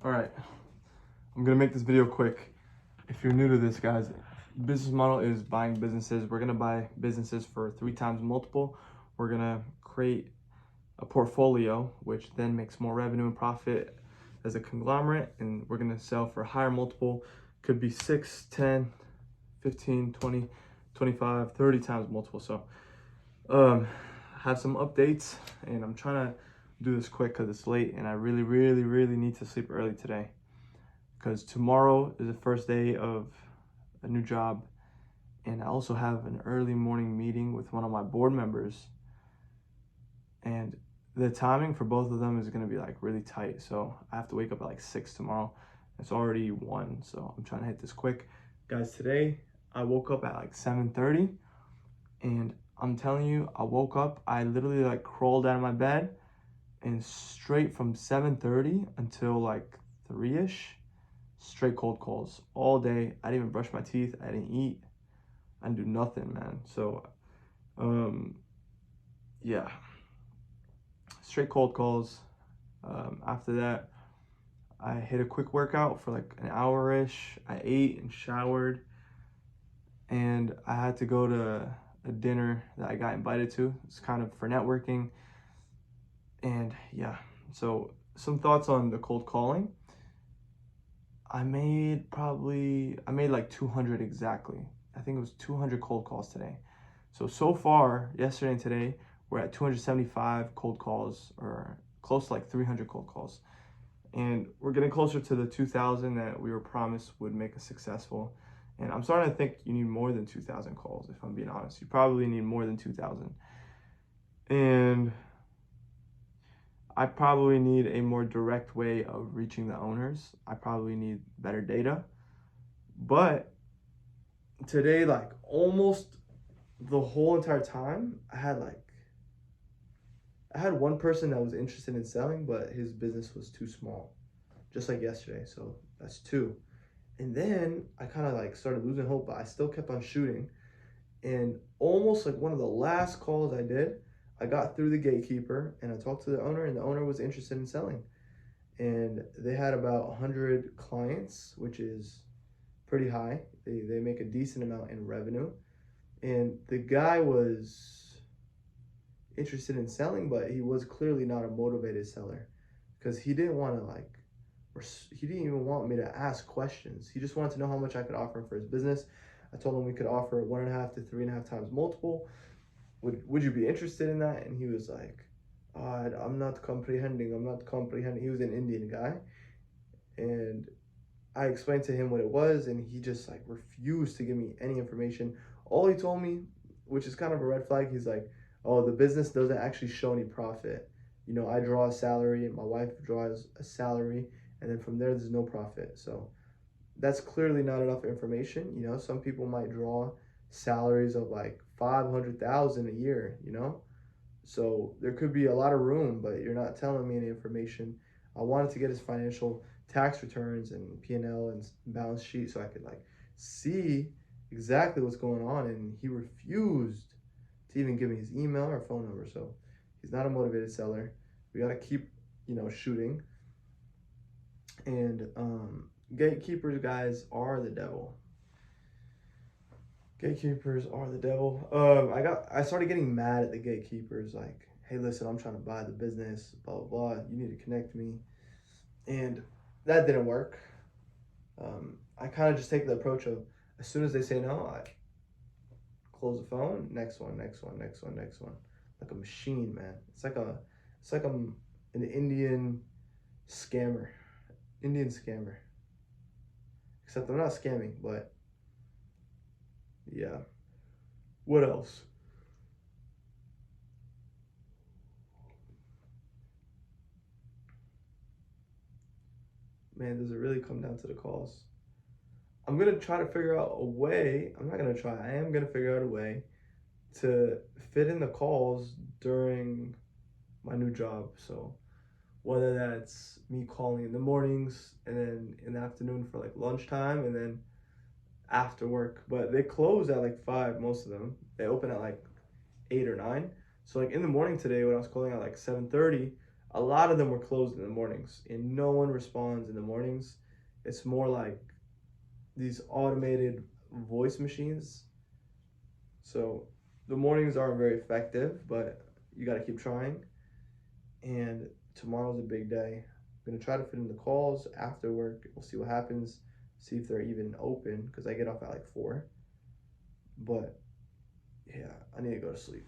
All right, I'm gonna make this video quick. If you're new to this, guys, business model is buying businesses. We're gonna buy businesses for 3 times multiple. We're gonna create a portfolio, which then makes more revenue and profit as a conglomerate, and we're gonna sell for higher multiple. Could be 6, 10, 15, 20, 25, 30 times multiple. So have some updates, and I'm trying to do this quick because it's late and I really need to sleep early today, because tomorrow is the first day of a new job, and I also have an early morning meeting with one of my board members, and the timing for both of them is going to be like really tight. So I have to wake up at like 6 tomorrow. It's already 1, so I'm trying to hit this quick. Guys, today I woke up at like 7:30, and I'm telling you, I woke up, I literally like crawled out of my bed, and straight from 7:30 until like 3ish, straight cold calls all day. I didn't even brush my teeth, I didn't eat, I didn't do nothing, man. So yeah, straight cold calls. After that, I hit a quick workout for like an hour-ish. I ate and showered, and I had to go to a dinner that I got invited to. It's kind of for networking. And yeah, so some thoughts on the cold calling. I made like 200 exactly. I think it was 200 cold calls today. So far, yesterday and today, we're at 275 cold calls, or close to like 300 cold calls. And we're getting closer to the 2,000 that we were promised would make us successful. And I'm starting to think you need more than 2,000 calls, if I'm being honest. You probably need more than 2,000. And I probably need a more direct way of reaching the owners. I probably need better data. But today, like almost the whole entire time, I had one person that was interested in selling, but his business was too small, just like yesterday. So that's 2. And then I kind of like started losing hope, but I still kept on shooting. And almost like one of the last calls I did, I got through the gatekeeper and I talked to the owner, and the owner was interested in selling. And they had about 100 clients, which is pretty high. They make a decent amount in revenue. And the guy was interested in selling, but he was clearly not a motivated seller, because he didn't want to like, or he didn't even want me to ask questions. He just wanted to know how much I could offer him for his business. I told him we could offer 1.5 to 3.5 times multiple. Would you be interested in that? And he was like, oh, I'm not comprehending. He was an Indian guy. And I explained to him what it was, and he just like refused to give me any information. All he told me, which is kind of a red flag, he's like, oh, the business doesn't actually show any profit. You know, I draw a salary and my wife draws a salary, and then from there, there's no profit. So that's clearly not enough information. You know, some people might draw salaries of like 500,000 a year, you know? So there could be a lot of room, but you're not telling me any information. I wanted to get his financial tax returns and P&L and balance sheet so I could like see exactly what's going on, and he refused to even give me his email or phone number. So he's not a motivated seller. We got to keep, shooting. And gatekeepers, guys, are the devil. Gatekeepers are the devil. I started getting mad at the gatekeepers, like, hey, listen, I'm trying to buy the business, blah blah blah. You need to connect me, and that didn't work. I kind of just take the approach of, as soon as they say no, I close the phone. Next one, like a machine, man. It's like I'm an Indian scammer, Except I'm not scamming, but yeah. What else? Man, does it really come down to the calls? I'm gonna try to figure out a way. I'm not gonna try. I am gonna figure out a way to fit in the calls during my new job. So whether that's me calling in the mornings and then in the afternoon for like lunchtime and then after work. But they close at like 5, most of them. They open at like 8 or 9. So like in the morning today, when I was calling at like 7:30, a lot of them were closed in the mornings, and no one responds in the mornings. It's more like these automated voice machines. So the mornings aren't very effective, but you got to keep trying. And tomorrow's a big day. I'm gonna try to fit in the calls after work. We'll see what happens. See if they're even open because I get off at like 4. But yeah, I need to go to sleep.